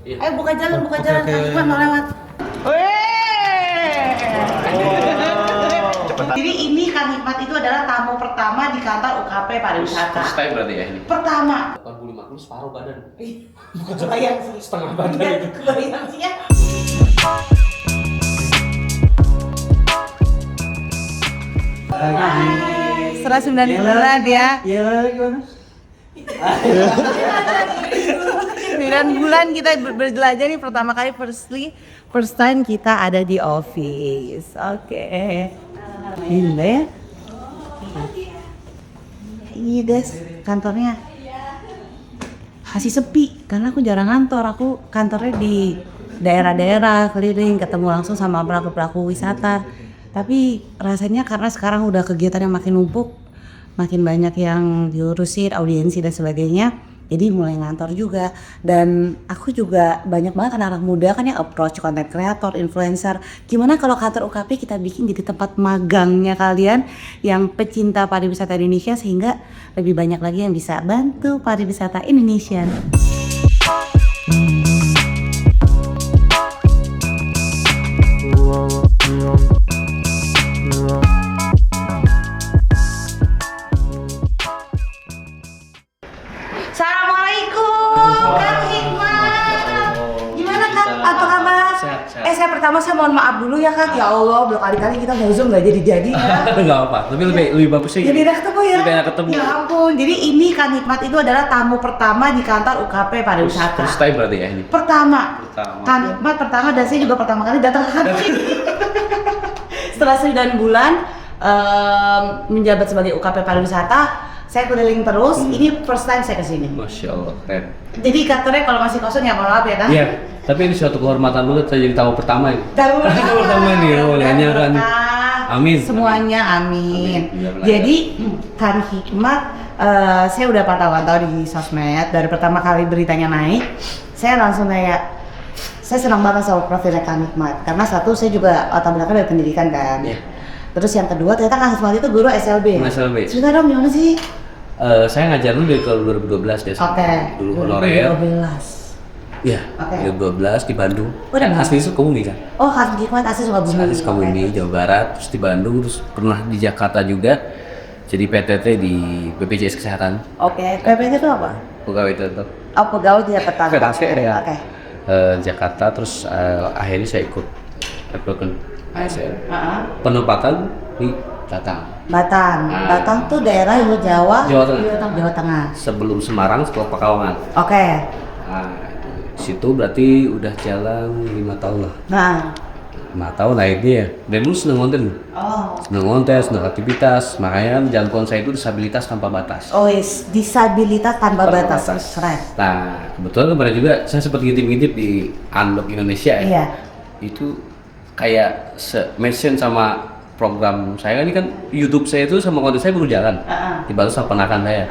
Ayo buka jalan, Kang Hikmat mau lewat. Jadi ini Kang Hikmat itu adalah tamu pertama di kantor UKP Pariwisata. First time berarti ya ini? Pertama. 85 kilo separuh badan. Kebayang sih. Setengah badan itu. Kebayang sih ya. Setelah 9 bulan ya. Iya, gimana? 9 bulan kita berjelajah nih, pertama kali first time kita ada di office. Oke. Ini ya. Iya guys, kantornya masih sepi karena aku jarang kantor. Aku kantornya di daerah-daerah keliling, ketemu langsung sama pelaku-pelaku wisata. Tapi rasanya karena sekarang udah kegiatan yang makin numpuk, makin banyak yang diurusin, audiensi dan sebagainya, jadi mulai ngantor juga. Dan aku juga banyak banget anak-anak muda kan yang approach content creator, influencer. Gimana kalau kantor UKP kita bikin jadi tempat magangnya kalian yang pecinta pariwisata Indonesia, sehingga lebih banyak lagi yang bisa bantu pariwisata Indonesia. Assalamualaikum, Kang Hikmat. Gimana Kang? Apa kabar? Sehat. Saya pertama mohon maaf dulu ya Kang. Ya Allah, berkali-kali kita Zoom nggak jadi ya. Enggak apa, tapi lebih bagus sih. Jadi udah ketemu ya? Lebih enak ketemu. Ya ampun, jadi ini Kang Hikmat itu adalah tamu pertama di kantor UKP Pariwisata. First time berarti ya ini? Pertama. Kang Hikmat pertama, dan saya juga pertama kali datang ke kantor. Setelah 9 bulan menjabat sebagai UKP Pariwisata, saya keliling terus. Ini first time saya kesini. Masya Allah, keren. Jadi kantornya kalau masih kosong ya mohon maaf ya Kang. Iya, tapi ini suatu kehormatan banget saya jadi tamu pertama ini. Tamu pertama nih, olehnya kan. Amin. Semuanya amin. Amin. Jadi Kang Hikmat, saya udah pantau-pantau di sosmed dari pertama kali beritanya naik. Saya langsung kayak, saya senang banget sama profilnya Kang Hikmat karena satu, saya juga latar belakang dari pendidikan kan. Iya. Terus yang kedua, ternyata Kang Hikmat itu guru SLB. SLB. Cerita dong gimana sih? Saya ngajar dulu dari tahun 2012 deh. Oke. Dulu honorer. 2012. Iya. Oke. 2012 di Bandung. Udah Kan asli Sukabumi kan? Oh, Kang Hikmat asli Sukabumi. Asli Sukabumi, Oke. Jawa Barat, terus di Bandung, terus pernah di Jakarta juga. Jadi PTT di BPJS Kesehatan. Oke, PPT itu apa? Pegawai tetap. Oh, pegawai tidak petang. PTT ya. Oke. Jakarta, terus akhirnya saya ikut rekrutmen ASN. Heeh. Penempatan di Batam. Batang tuh daerah Jawa Tengah. Jawa Tengah. Sebelum Semarang, setelah Pekalongan. Oke. Nah, situ berarti udah jalan 5 tahun lah. Nah. 5 tahun akhirnya ya. Dan dulu seneng konten. Oh. Seneng konten, seneng aktivitas. Makanya jalan saya itu disabilitas tanpa batas. Oh, disabilitas tanpa batas. Keren. Nah, kebetulan kemarin juga saya sempat ngintip-ngintip di Unlock Indonesia ya. Iya. Itu kayak mention sama program saya ini kan, YouTube saya itu sama konten saya baru jalan. Dibantu sama penakan saya.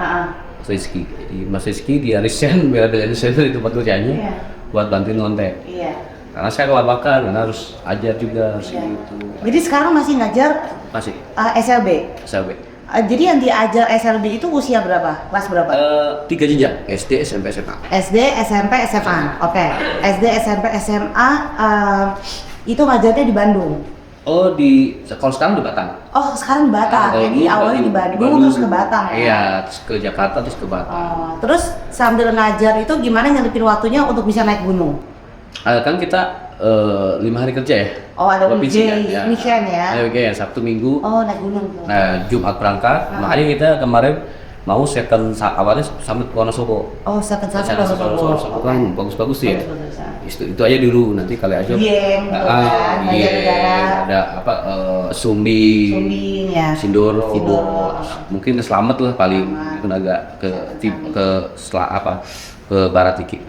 Mas Rizky. Jadi Mas Rizky dia resign, bela desainer di tempat kerjanya buat bantuin konten. Iya. Karena saya kelabakan, karena harus ajar juga harus Iya. gitu. Jadi sekarang masih ngajar Masih SLB. SLB. Jadi yang diajar SLB itu usia berapa? Kelas berapa? 3 jenjang, SD, SMP, SMA. SD, SMP, SMA. Oke. SD, SMP, SMA itu ngajarnya di Bandung. Oh, kalau sekarang di Batam. Oh, sekarang di Batam. Jadi awalnya di Bandung terus ke Batam ya? Iya, terus ke Jakarta terus ke Batam. Oh, terus sambil ngajar itu gimana nyelipin waktunya untuk bisa naik gunung? Kan kita 5 hari kerja ya. Oh, ada Provinsi weekday kan, mission ya? Ada weekday ya, Sabtu Minggu. Oh, naik gunung. Nah, Jumat berangkat. Makanya kita kemarin mau second awalnya Summit Wonosobo. Oh, second Second satu Wonosobo kan bagus-bagus sih ya. Itu aja dulu, nanti kali aja. Dieng, ada apa Sumbing, ya. Sindoro. Sindoro. Mungkin selamat lah paling, itu agak ke barat dikit.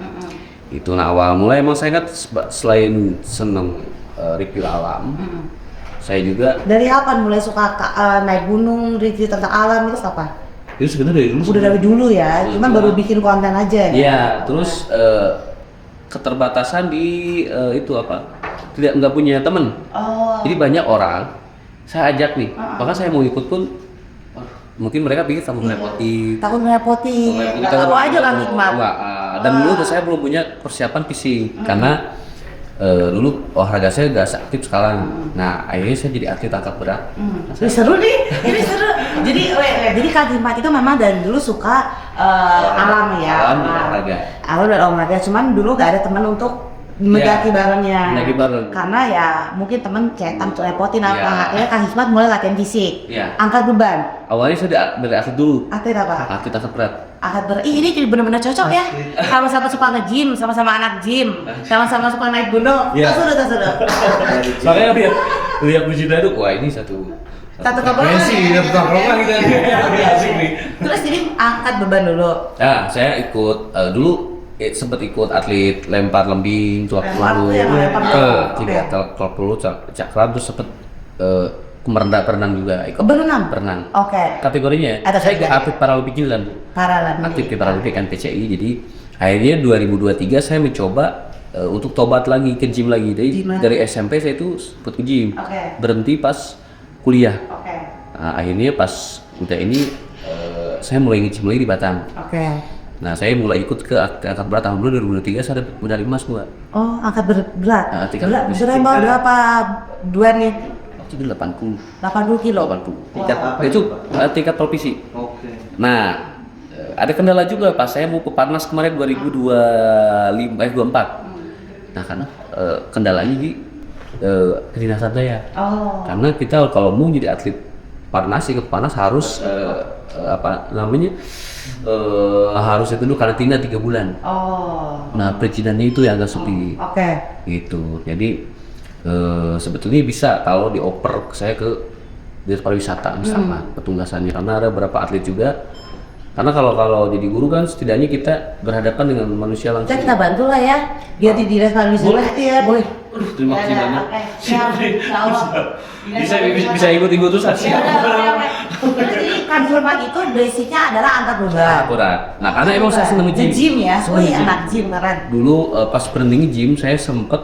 Itu nah awal mulai emang saya ingat selain seneng review alam, saya juga Dari kapan mulai suka naik gunung, review tentang alam itu kapan? itu sebenarnya dari dulu. Udah dari dulu ya, cuman baru bikin konten aja ya? Iya, terus keterbatasan di itu apa? Nggak punya temen. Oh. Jadi banyak orang saya ajak nih, bahkan saya mau ikut pun mungkin mereka pikir takut merepoti. Takut merepoti. Nggak tahu aja Kang Hikmat. Enggak, Dan dulu saya belum punya persiapan fisik karena dulu olahraga saya gak aktif sekarang. Nah akhirnya saya jadi atlet angkat berat. Ini seru nih, ini seru. Jadi Kak Dimpat itu memang dari dulu suka alam ya. Alam dan olahraga. Alam dan olahraga, cuman dulu gak ada teman untuk mendaki barengnya. Mendaki bareng. Karena ya mungkin temen cetan repotin apa. Iya. Akhirnya Kak Hikmat mulai latihan fisik. Iya. Angkat beban. Awalnya saya dari atlet dulu. Atlet apa? Atlet angkat berat. Angkat berat. Ih, ini benar-benar cocok ya. Sama-sama suka nge-gym, sama-sama anak gym, sama-sama suka naik gunung. Iya. Tas sudah. Makanya lihat Bujida itu, wah ini satu keberuntungan. sih, satu tongkrongan gitu. Asik nih. Terus jadi angkat beban dulu. Nah, saya ikut dulu sempat ikut atlet lempar lembing, Lempar tuh 20 yang lempar bola. tidak 20 cakram, terus sempat berenang juga ikut berenang. Oke. Kategorinya Ada saya kategori. atlet Paralimpik New Paralel. aktif di Paralimpik kan PCI. Jadi akhirnya 2023 saya mencoba untuk tobat lagi ke gym lagi. Jadi Gimana? dari SMP saya itu sempat ke gym. Oke. Berhenti pas kuliah. Oke. Nah, akhirnya pas udah ini saya mulai nge-gym lagi di Batam. Oke. Nah, saya mulai ikut ke angkat berat tahun 2023 saya dapat medali emas gua. Oh, angkat berat. Nah, tingkat fisik. Berapa dua nih? Waktu itu 80 kilo. 80. Itu tingkat provinsi. Oke. Nah, ada kendala juga pas saya mau ke Parnas kemarin 2024. Nah, karena kendalanya di kedinasan saya. Oh. Karena kita kalau mau jadi atlet Parnas, ikut Parnas harus harus itu dulu karantina 3 bulan. Oh. Nah, perizinannya itu yang agak sepi. Oke. Gitu. Jadi sebetulnya bisa kalau dioper saya ke Dinas Pariwisata misalnya petugasannya, karena ada beberapa atlet juga. Karena kalau jadi guru kan setidaknya kita berhadapan dengan manusia langsung. Kita bantu lah ya, biar di Dinas Pariwisata. Boleh. Boleh. Terima kasih Ya, banyak. oke. Siap. Insya Allah. Bisa ikut terus Ya, siap. Jadi kan Zulmat itu basicnya adalah angkat beban. Akurat. Nah, karena emang saya seneng nge-gym. Nge-gym ya, Seneng nge-gym. anak gym keren. Dulu pas berhenti nge-gym saya sempet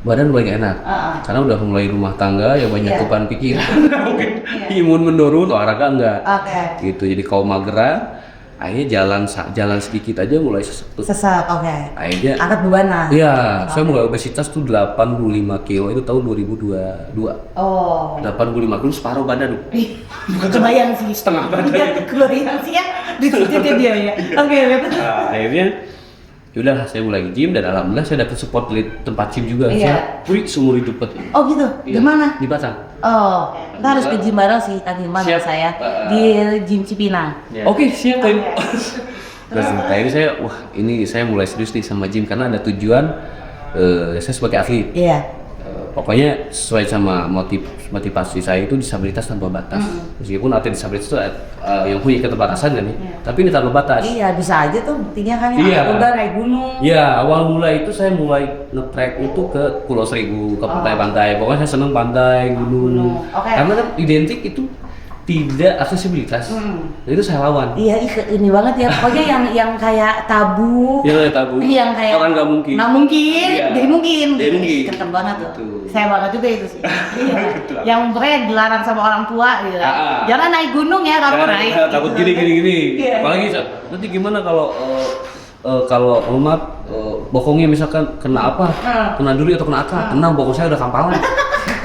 badan mulai gak enak. Karena udah mulai rumah tangga ya banyak Iya. beban pikiran. Mungkin imun menurun, olahraga enggak. Oke. Gitu. Jadi kalau mageran, akhirnya jalan sedikit aja mulai sesek tuh. Sesak, oke. Akhirnya Angkat beban lah. iya, saya mulai obesitas tuh 85 kilo itu tahun 2022. Oh. 85 kilo separuh badan. Ih, kebayang sih. Setengah badan. Iya, kebayang sih ya. Di situ dia ya. Oke, betul. Nah, akhirnya yaudah saya mulai gym dan alhamdulillah saya dapet support dari tempat gym juga. Iya. Saya free seumur hidup. Oh gitu. Di Iya, mana? Di Batam. Oh, kita harus ke gym bareng sih, Kak Hilman Siap. saya di gym Cipinang. Oke, siap. Oke. Terus akhirnya saya, wah ini saya mulai serius nih sama gym karena ada tujuan saya sebagai atlet. Iya. Pokoknya sesuai sama motivasi saya itu disabilitas tanpa batas. Meskipun atlet disabilitas itu yang punya keterbatasan kan nih, tapi ini tanpa batas. Iya, bisa aja tuh buktinya kan ya. Iya. Udah naik gunung. Ya, awal mulai itu saya mulai nge-trek untuk ke Pulau Seribu, ke pantai-pantai. Pokoknya saya seneng pantai, gunung. Oke. Karena kan identik itu tidak aksesibilitas. Itu saya lawan. Iya, ini banget ya. Pokoknya yang kayak tabu. Ya tabu. Yang kayak orang nggak mungkin. Nggak mungkin, Iya. jadi mungkin. Jadi mungkin. Keren banget tuh. Betul. Saya banget juga itu sih. Iya. Yang pernah dilarang sama orang tua gitu. Jangan naik gunung ya kamu naik. Takut gini. Iya. Apalagi nanti gimana kalau umat bokongnya misalkan kena apa? Kena duri atau kena apa? Tenang, bokong saya udah kampalan.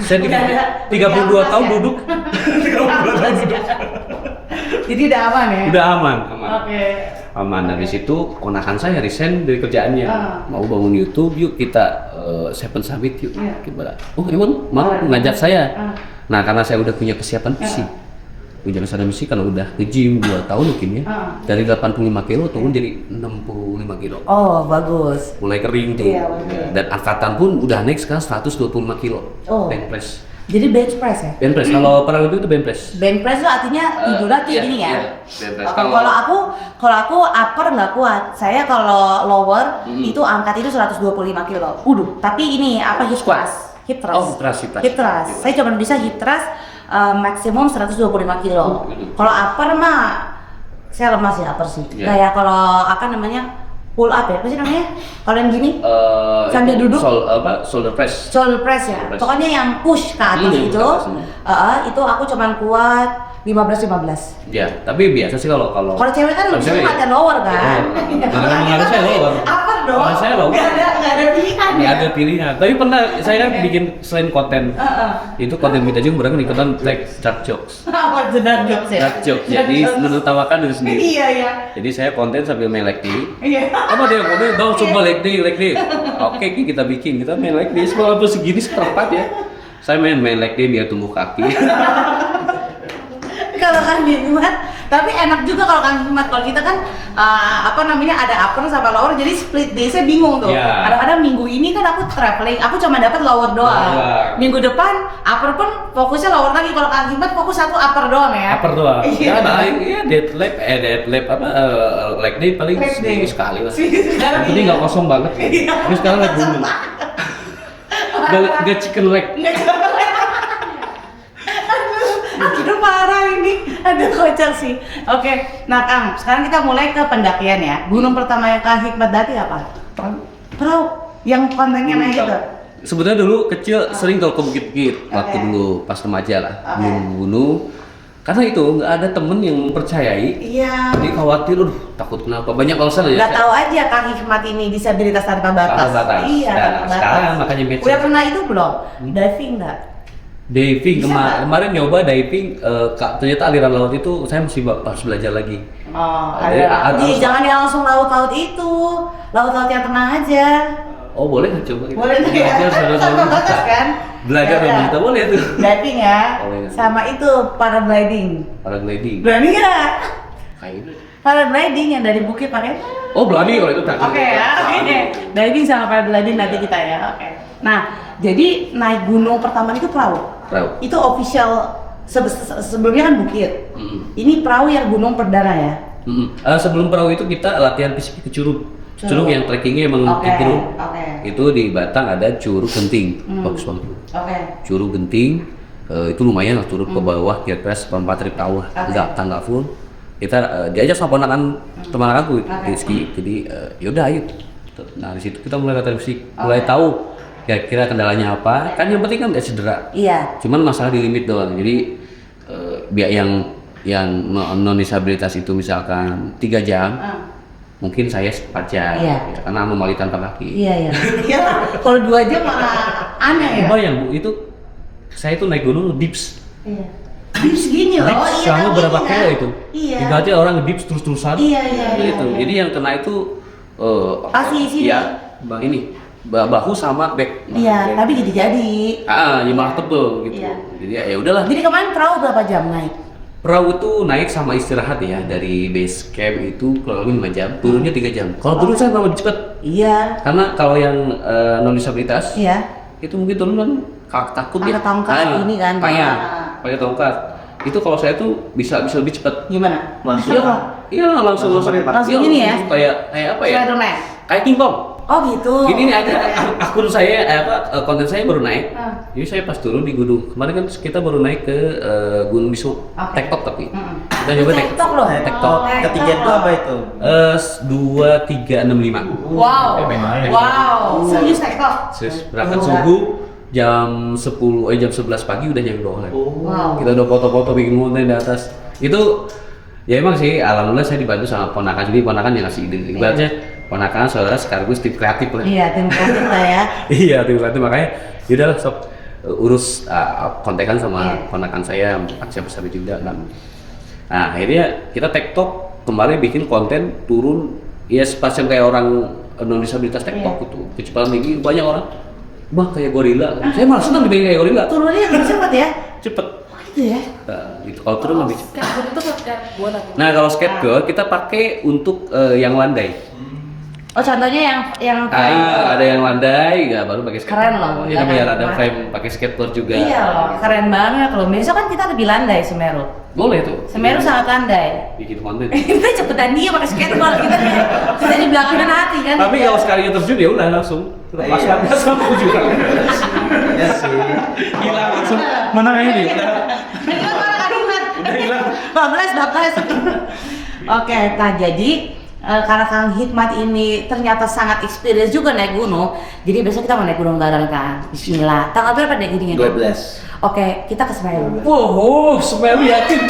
Saya 32 tahun ya? duduk. Jadi udah aman ya? Udah aman. Oke. Aman. Dari situ ponakan saya resign dari kerjaannya. Mau bangun YouTube, yuk kita Seven Summit yuk. Gimana? Oh emang mau ngajak saya. Nah karena saya udah punya kesiapan fisik, punya kesiapan fisik karena udah nge-gym 2 tahun mungkin ya. Dari 85 kilo turun jadi 65 kilo. Oh bagus. Mulai kering tuh. Iya, betul. Dan angkatan pun udah naik sekarang 125 kilo. Oh. Bench press. Jadi bench press ya? Bench press. Kalau Paralimpik itu bench press. Bench press itu artinya tidurnya kayak Iya, gini ya? iya, bench press. Oke, kalau aku upper nggak kuat. Saya kalau lower itu angkat itu 125 kilo. Tapi ini apa hip thrust? Hip thrust. Oh, hip thrust. Hip thrust. Saya cuma bisa hip thrust maksimum 125 kilo. Kalau upper mah saya lemah sih upper sih. Iya. Kayak kalau apa namanya pull up ya, apa sih namanya? Kalau yang gini sambil duduk. Shoulder press. Shoulder press ya. Shoulder press. Pokoknya yang push ke atas Iya, itu, ke atas. itu aku cuman kuat 15-15. Ya, tapi biasa sih kalau Kalau cewek kan kalau lebih cewek suka ada lower kan? Mengarah saya lower. Upper dong. Kalau saya lower. Nggak ada pilihan Nggak ya? ada pilihan. Tapi pernah saya kan bikin selain konten itu konten kita juga pernah ikutan like dark jokes. Apa itu dark jokes ya? Dark jokes. Jadi menertawakan diri sendiri. Iya, iya. Jadi saya konten sambil main like day. Iya. Apa dia konten? Dong coba like day. Oke, kita bikin. Kita main like day. Walaupun segini seperempat ya. Saya main like day biar tumbuh kaki. Kalau Kang Hikmat, tapi enak juga kalau Kang Hikmat. Kalau kita kan ada upper sama lower, jadi split day saya bingung tuh. Iya. Kadang-kadang minggu ini kan aku traveling, aku cuma dapat lower doang. Lower. Minggu depan upper pun fokusnya lower lagi. Kalau Kang Hikmat fokus satu upper doang ya. Upper doang. Iya. Ya, nah, iya deadlift leg day paling Leg day. seminggu sekali lah. Sekarang Jadi iya. nggak kosong banget. Terus sekarang leg dulu. Gak chicken leg. Aduh parah ini, aduh kocak sih. Oke, nah Kang, sekarang kita mulai ke pendakian ya. Gunung pertama yang Kang Hikmat daki apa? Perahu, yang kontennya naik itu. Sebenarnya dulu kecil sering kalau ke bukit-bukit waktu dulu pas remaja lah, gunung. Karena itu nggak ada temen yang mempercayai. Iya. Jadi khawatir, takut kenapa? Banyak alasan ya. Gak tahu aja Kang Hikmat ini disabilitas tanpa batas. Tanpa batas. Iya, Nah, tanpa batas. sekarang makanya medsos. Udah pernah itu belum? Diving nggak? Diving Bisa nggak? kemarin nyoba diving, ternyata aliran laut itu saya mesti harus belajar lagi. Oh, Jadi, harus- jangan yang langsung laut-laut itu. Laut-laut yang tenang aja. Oh boleh nggak coba? Boleh tuh ya. Belajar sudah Tanpa batas kan? Belajar Ya, kita boleh tuh. Diving ya. Boleh. Sama itu paragliding. Paragliding. Berani nggak? Kayak ini. Paragliding yang dari bukit pakai. Oh berani kalau itu tak. Oke ya, oke. Diving sama paragliding nanti kita ya. Oke. Nah, jadi naik gunung pertama itu perahu. Perahu. Itu official sebelumnya kan bukit. Mm. Ini perahu yang gunung perdana ya. Sebelum perahu itu kita latihan fisik ke Curug. Curug yang trekkingnya emang Oke, di gunung. oke. Itu di Batang ada Curug Genting, bagus banget. Oke. Curug Genting itu lumayan lah turun ke bawah kira-kira seperempat trip bawah, nggak full. Kita diajak sama ponakan teman aku Rizky, jadi yaudah ayo. Nah di situ kita mulai latihan fisik, mulai tahu kira-kira kendalanya apa. Kan yang penting kan nggak cedera. Iya. Cuman masalah di limit doang. Jadi biar yang non disabilitas itu misalkan 3 jam, mungkin saya 4 jam, Iya. ya, karena anomali tanpa kaki. Iya ya. Iya. Kalau 2 jam malah aneh ya. Bayang Bu, itu saya itu naik gunung dips. Iya. Dips gini loh. Dips Iya. sama tahu berapa ini, kilo kan? itu? Iya. Ibaratnya orang dips terus-terusan. Iya, iya, Gitu. iya. Jadi yang kena itu Pasti sini. ya, ini bahu sama back. Iya, tapi jadi. Ya malah tebel gitu. Iya. Jadi ya udahlah. Jadi kemarin perahu berapa jam naik? Perahu itu naik sama istirahat ya, dari base camp itu kurang lebih 5 jam, turunnya 3 jam. Kalau turun saya lebih cepat. Iya. Karena kalau yang non disabilitas Iya. itu mungkin turun kan takut Pakai tongkat ini kan. payah pakai tongkat. Itu kalau saya tuh bisa lebih cepat. Gimana? Langsung. Iya kok. Iya langsung Langsung ini ya? Kayak apa ya? Spiderman. Kayak pingpong. Oh gitu. Ini nih ada akun saya konten saya baru naik. Ah. Jadi saya pas turun di gunung. Kemarin kan kita baru naik ke Gunung Bisu. Oke. TikTok tapi. Mm-mm. Kita nyoba TikTok loh. TikTok. Ketiga itu apa itu? 2365. Wow. lumayan. Wow. Serius TikTok. Terus berangkat subuh jam 11 pagi udah nyampe bawah lagi. Wow. Kita udah foto-foto bikin konten di atas. Itu ya emang sih alhamdulillah saya dibantu sama ponakan, jadi ponakan yang ngasih ide. Ibaratnya ponakan saudara sekaligus tim kreatif lah. Iya, tim kreatif lah ya. Iya tim kreatif, makanya yaudahlah sob urus kontekan sama Iya. ponakan saya siapa besar juga kan. Nah akhirnya kita TikTok kemarin bikin konten turun ya sepasang kayak orang non disabilitas TikTok Iya. itu kecepatan tinggi banyak orang bah kayak gorila. Saya malah senang dibikin kayak gorila. Turunnya lebih cepat ya? Cepet. Oh gitu ya? Nah, gitu. Kalau turun lebih cepet. Skateboard itu buat apa? Nah kalau skateboard kita pakai untuk yang landai. Oh contohnya yang Ada yang landai, ya baru pakai skateboard. Keren loh, Ini biar ada keren. frame pakai skateboard juga. Iya loh, keren banget loh. Besok kan kita lebih landai Semeru. Boleh tuh. Semeru sangat landai. Bikin konten. Kita cepetan dia pakai skateboard kita di belakang hati kan. Tapi kalau sekalinya terjun ya udah langsung lepaskan sama juga. Ya sih. Hilang langsung. Mana ini? Kalimat. Udah hilang. 14. Oke, nah jadi karena Kang Hikmat ini ternyata sangat experience juga naik gunung, jadi besok kita mau naik gunung bareng kan. Bismillah. Tanggal berapa deh jadinya? 12. Oke, kita ke Semeru. Wow, Semeru yakin?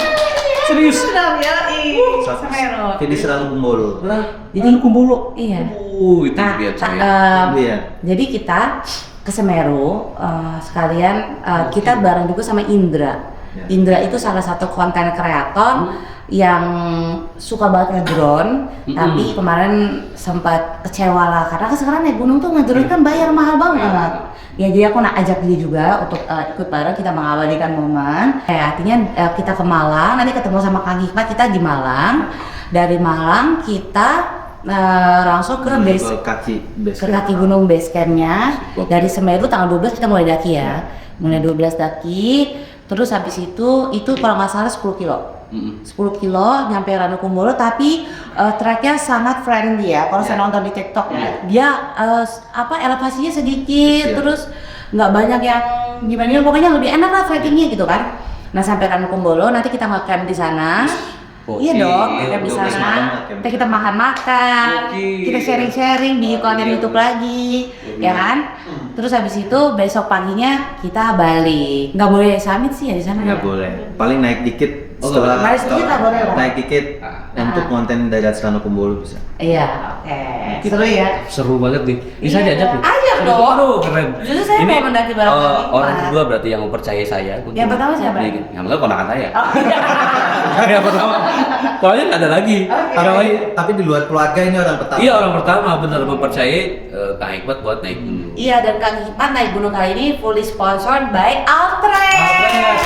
Serius? Sudah ya, Semeru. Jadi Serang Kumbolo. Lah, Jadi Kumbolo. Iya. Itu Nah, dia saya. Iya. jadi kita ke Semeru sekalian kita bareng juga sama Indra. Ya. Indra itu salah satu konten kreator yang suka banget nge-drone, tapi kemarin sempat kecewa lah karena kan sekarang naik gunung tuh nge-drone kan bayar mahal banget. Ya jadi aku nak ajak dia juga untuk ikut bareng kita mengabadikan momen. Artinya kita ke Malang, nanti ketemu sama Kang Hikmat, kita di Malang. Dari Malang kita langsung ke base ke kaki gunung base campnya. Dari Semeru tanggal 12 kita mulai daki ya. Mulai 12 daki, terus habis itu kalau nggak salah 10 kilo. 10 kilo nyampe Ranukumbolo, tapi treknya sangat friendly ya. Kalau saya nonton di TikTok ya, dia elevasinya sedikit, terus nggak banyak yang gimana, pokoknya lebih enak lah trekkingnya gitu kan. Nah sampai Ranukumbolo nanti kita nge-camp di sana. Iya dong, kita di sana. Kita makan-makan, kita sharing-sharing di konten YouTube lagi, ya kan? Terus habis itu besok paginya kita balik. Nggak boleh summit sih ya di sana. Nggak boleh. Paling naik dikit. Setelah naik sedikit lah boleh lah. Naik dikit untuk konten dari Serang Kumbolo bisa. Iya, oke. Seru ya. Seru banget nih. Bisa Iya. diajak nih. Ajak dong. Aduh, keren. Justru saya mau mendaki bareng Kang Hikmat. Orang kedua berarti yang mempercayai saya. Yang pertama siapa? Yang pertama kondangan saya. Oh, iya. Yang pertama. Soalnya nggak ada lagi. Oke. Orang lain. Tapi di luar keluarga ini orang pertama. Iya, orang pertama benar mempercayai Kang Hikmat buat naik gunung. Iya, dan Kang Hikmat naik gunung kali ini fully sponsored by Altrek.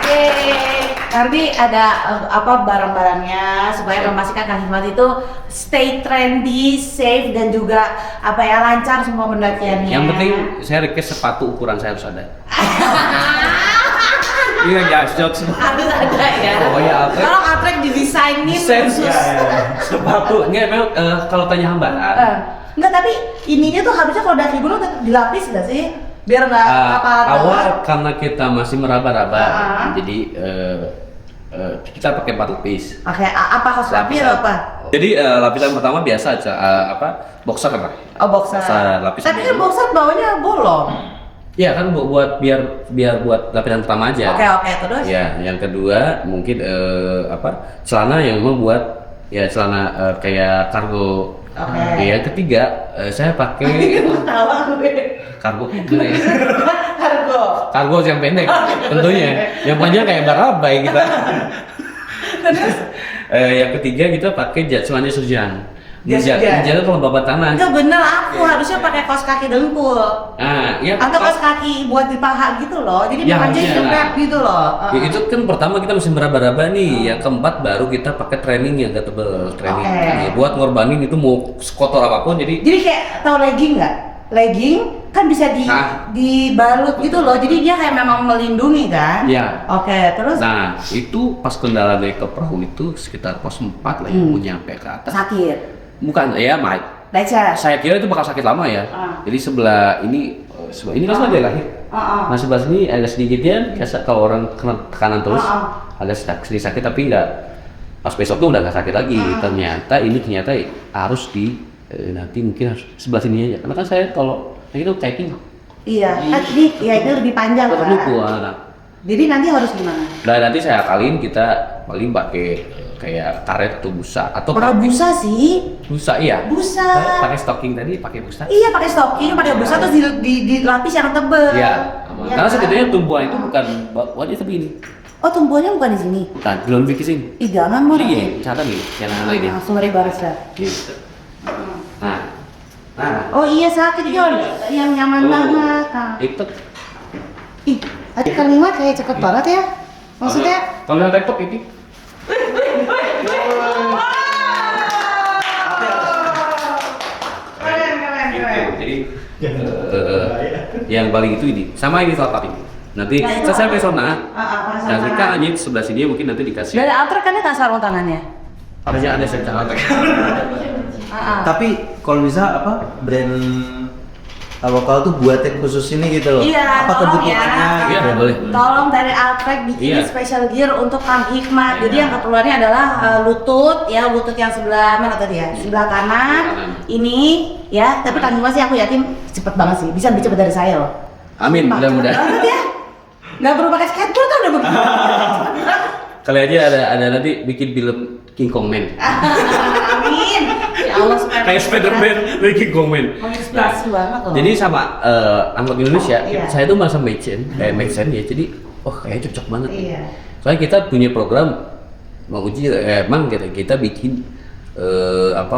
Yeay. Nanti ada barang-barangnya supaya memastikan Kang Hikmat itu stay trendy, safe dan juga lancar semua pendakiannya. Yang penting saya request sepatu ukuran saya harus ada. Iya, jokes. Harus ada ya. Pokoknya Altrek. Kalau Altrek didesainin khusus. Sepatu. Nggak, memang kalau tanya hambatan. Enggak, tapi ininya tuh harusnya kalau daki gunung dilapis nggak sih? Biar nggak awal karena kita masih meraba-raba, jadi kita pakai 4 lapis. Oke, apa harus lapis atau apa? Jadi lapisan pertama biasa aja, boxer lah. Oh, boxer. Lapisan Tapi kan boxer bawahnya bolong. Iya kan buat biar buat lapisan pertama aja. Oke, terus? Ya, yang kedua mungkin celana yang memang buat celana kayak kargo. Oke. Yang ketiga saya pakai Tahu gue. kargo. Kargo yang pendek tentunya. Yang panjang kayak barabai kita. Terus? Yang ketiga kita pakai celana surjan. Jas hujan. Menjaga kelembaban tanah. Enggak bener, aku harusnya pakai kaos kaki dengkul. Ya. Atau kaos kaki buat di paha gitu loh. Jadi Ya, bukan jadi iya. kepek gitu loh. Ya, itu kan pertama kita masih meraba-raba nih. Yang keempat baru kita pakai training yang agak tebel. Training. Oke. Ya, buat ngorbanin itu mau sekotor apapun jadi Jadi tahu legging nggak? Legging kan bisa dibalut gitu loh. Jadi dia kayak memang melindungi kan? ya. Oke, terus Nah, itu pas kendala dari ke perahu itu sekitar pos 4 lah yang mau nyampe ke atas. sakit. Bukan, Mike. Lecet. Saya kira itu bakal sakit lama ya. Jadi sebelah ini kan sebelah dia lahir. Nah sebelah sini agak sedikitnya, biasa kalau orang kena tekanan terus agak sedikit sakit, tapi nggak pas besok tuh udah nggak sakit lagi. Ternyata harus nanti mungkin harus sebelah sini aja. Karena kan saya kalau itu hiking Iya, ini lebih panjang kan? Jadi nanti harus gimana? Nah nanti saya akalin kita paling pakai kayak karet atau busa atau Kalau busa sih, busa iya. Busa. Saya pakai stocking tadi pakai busa. Iya pakai stocking, pakai busa terus dilapis yang tebel. Iya. Ya Karena kan? sebetulnya tumbuhan itu bukan wajah tapi ini. Oh tumbuhannya bukan di sini. Bukan, belum bikin sini. Ih jangan mau. Iya, catat nih, jangan lainnya. Langsung dari baris lah. Gitu. Nah, Oh iya sakit Jon, yang nyaman banget. Kak. TikTok. Ih, tadi kalimat kayak cepet banget ya. Maksudnya? Kalau yang TikTok ini. Jadi yang paling itu ini sama ini salah ini. Nanti saya pesona. Nanti kan ini sebelah sini mungkin nanti dikasih. Dari Altrek kan ada sarung tangannya. Harusnya ada saya catat. Tapi kalau bisa brand vokal tuh buat yang khusus ini gitu loh. Iya, Apa tolong kebutuhannya ya. Iya, gitu. boleh. Tolong dari Altrek bikin Iya. special gear untuk Kang Hikmat. Jadi yang keperluannya adalah lutut ya, lutut yang sebelah mana tadi ya? Sebelah kanan. Ini ya, tapi Kang Hikmat sih aku yakin cepet banget sih. Bisa lebih cepet dari saya loh. Amin, Sumpah, mudah-mudahan. cepet banget ya. Nggak perlu pakai skateboard kan udah begitu. Kali aja ada nanti bikin film King Kong Man. Amin. Ya Allah supaya Kayak Spider-Man, dari King Kong Man. menginspirasi banget loh. Jadi sama Unlock Indonesia, Iya. saya tuh masa Machen, kayak Machen ya. Jadi, kayaknya cocok banget. Iya. Soalnya kita punya program mau uji, emang kita bikin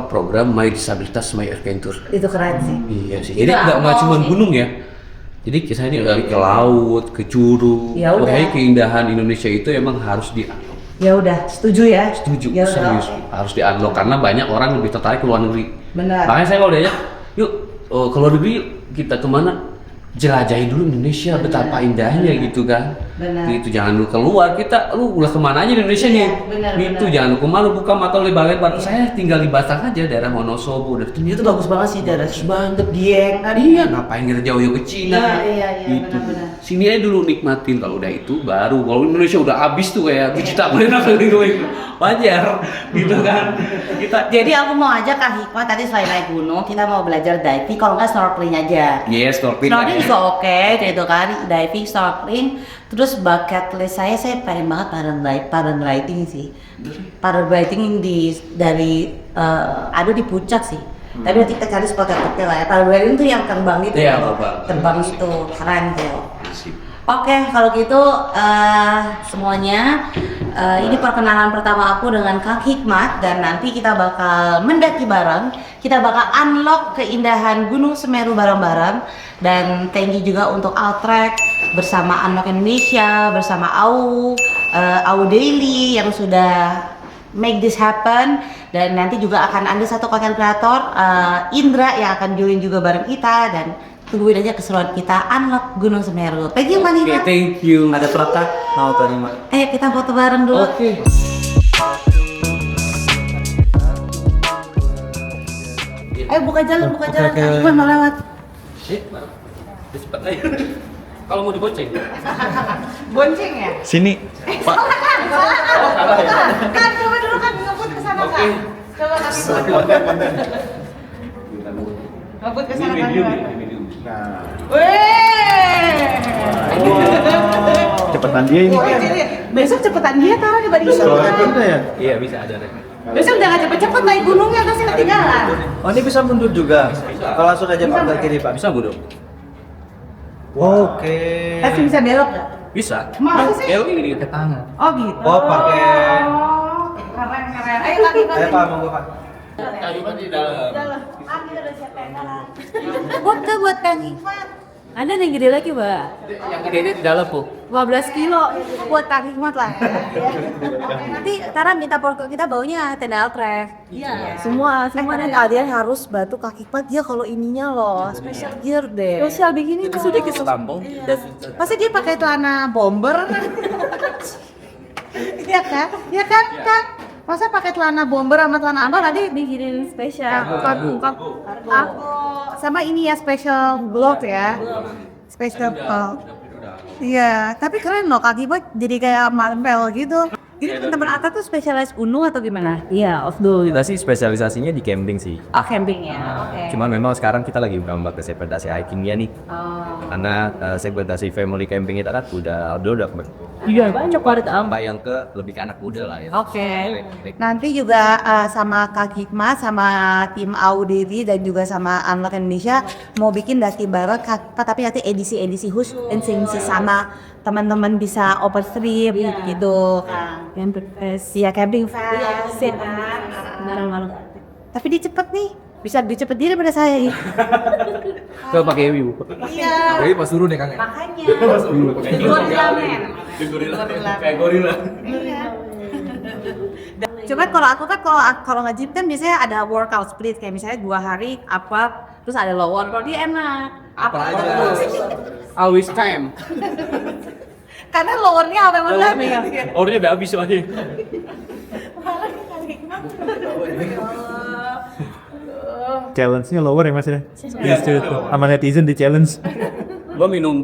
program My Disabilitas My Adventure. Itu keren sih. Iya sih. Itu Jadi nggak apa cuma sih? gunung ya. Jadi kisah ini ke laut, ke curug. Ya udah. Pokoknya keindahan Indonesia itu emang harus Ya udah, setuju ya. setuju, Ya udah, serius, oke. harus di-unlock karena banyak orang lebih tertarik ke luar negeri. Benar. Makanya saya kalau diajak, yuk ke luar negeri yuk, kita kemana? Jelajahin dulu Indonesia, betapa indahnya gitu kan. Benar. Gitu, jangan lu keluar, lu udah kemana aja di Indonesia Iya, nih. benar, Gitu, benar. jangan lu kemana, buka mata lebar-lebar. Saya tinggal di Batak aja, daerah Wonosobo, udah Itu bagus banget sih daerah banget. Dieng kan. Iya, ngapain kita jauh-jauh ke Cina? Iya, Gitu. benar-benar. Sini aja dulu nikmatin, kalau udah itu baru. Kalau Indonesia udah habis tuh kayak Wichita Plena gitu, wajar, gitu kan. Jadi aku mau ajak Kak Hikmat tadi selain naik gunung, kita mau belajar diving, kalau nggak snorkeling aja. Yes, snorkeling. Snorkeling juga oke, gitu kan, diving, snorkeling. Terus bucket list saya pengen banget paragliding sih. Paragliding ada di puncak sih. Tapi nanti kita cari spot yang oke lah ya. Paragliding tuh yang terbang itu. Iya, loh. terbang. Terbang itu keren tuh. Asik. Oke, kalau gitu semuanya ini perkenalan pertama aku dengan Kang Hikmat dan nanti kita bakal mendaki bareng. Kita bakal unlock keindahan Gunung Semeru bareng-bareng dan thank you juga untuk Altrek bersama Unlock Indonesia, bersama Au Daily yang sudah make this happen dan nanti juga akan ada satu content creator Indra yang akan join juga bareng kita dan tungguin aja keseruan kita unlock Gunung Semeru. Thank you, Mbak Nina. Thank you. Ada pelata mau terima. Ayo kita foto bareng dulu. Oke. Ayo buka jalan. Oke. Iwan mau lewat. Cepat aja. Kalau mau dibonceng. Bonceng ya? Sini. Kan coba dulu kan ngebut ke sana kan. Coba kaki ngebut ke sana kan. Weh. Cepetan dia ini. Besok cepetan dia taruh di body shop. ya? Iya, bisa ada deh. Besok jangan cepet-cepet naik gunungnya kasih ketinggalan. Oh ini bisa mundur juga. Kalau langsung aja Pak ke kiri Pak. Bisa, Bu, dong? Oke. Tapi bisa belok nggak? Bisa. Masa sih? Ya, ini ke tangan. Oh gitu. Oh, pakai. Keren. Ayo lagi Ayo Pak, monggo Pak. Kayu kan di dalam. Kita udah siap pengenalan. Buat Kang Hikmat. Ada yang gede lagi, Mbak. Yang gede di dalam, Bu. 15 kilo buat Kang Hikmat lah. Nanti Tara minta pokok kita baunya tenda Altrek. Iya. Semua dan kalian harus bantu Kak Hikmat dia kalau ininya loh, special gear deh. Spesial begini tuh. Sudah kita tampung. Pasti dia pakai celana bomber. Iya kan? Iya kan? Kan? Masa pakai celana bomber sama celana apa tadi? Bikinin spesial. Aku sama ini ya special glove ya. Special Iya, tapi keren loh Kak Hikmat jadi kayak Marvel gitu. Ini teman-teman Atta tuh spesialis gunung atau gimana? Iya, of the. Kita sih spesialisasinya di camping sih. Oh, camping ya. Oke. Cuman memang sekarang kita lagi berambah ke segmentasi hikingnya nih. Oh. Karena segmentasi family camping kita kan udah Iya, banyak banget tambah yang ke lebih ke anak muda lah ya. Oke. Nanti juga sama Kak Hikmat, sama tim Audiri dan juga sama Unlock Indonesia mau bikin daki bareng Kak, tapi nanti edisi khusus sama teman-teman bisa overstream gitu. Camping fest. Iya, camping fest. Sip. Bareng-bareng. Tapi dia cepet nih. Bisa lebih cepet dia daripada saya gitu. Coba pakai Ewi, Bu. Iya. Jadi pas turun ya Kang. Makanya. Gorilla Man. Kayak gorila. Cuman kalau aku kan kalau nge-gym kan biasanya ada workout split kayak misalnya 2 hari apa terus ada lower. Kalau dia enak. Apa aja. Always time. Karena lowernya apa yang mana? Orangnya udah habis soalnya. challenge-nya lower ya mas ya? Justru itu. Sama netizen di challenge. Gua minum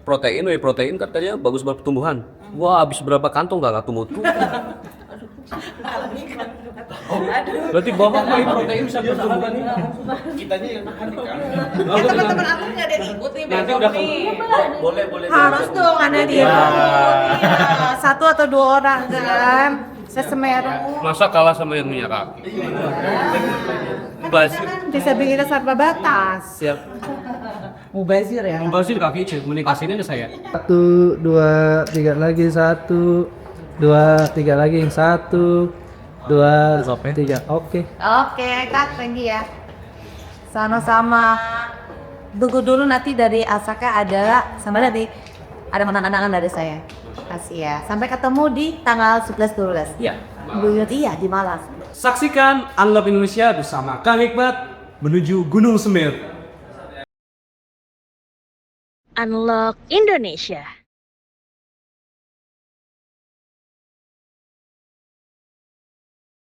protein, whey protein katanya bagus buat pertumbuhan. Wah, habis berapa kantong gak tumbuh tuh. Berarti bapak whey protein bisa pertumbuhan. Teman-teman aku nggak ada yang ikut nih. Nanti udah boleh. Harus dong ada dia. Iya, 1 atau 2 orang kan. Saya Semeru. Masa kalah sama yang punya kaki? Basir. Bisa bikin tanpa batas. Siap. Mubazir ya. Basir kaki cek komunikasinya ke saya. 1, 2, 3 lagi 1, 2, 3 lagi 1, 2, 3. Oke. Oke, Kak, thank you ya. Sama-sama. Tunggu dulu nanti dari Asaka ada sama dari ada menangan dari saya. Kasih ya. Sampai ketemu di tanggal 11-12. Iya. Iya di Malang. Saksikan Unlock Indonesia bersama Kang Hikmat menuju Gunung Semeru. Unlock Indonesia.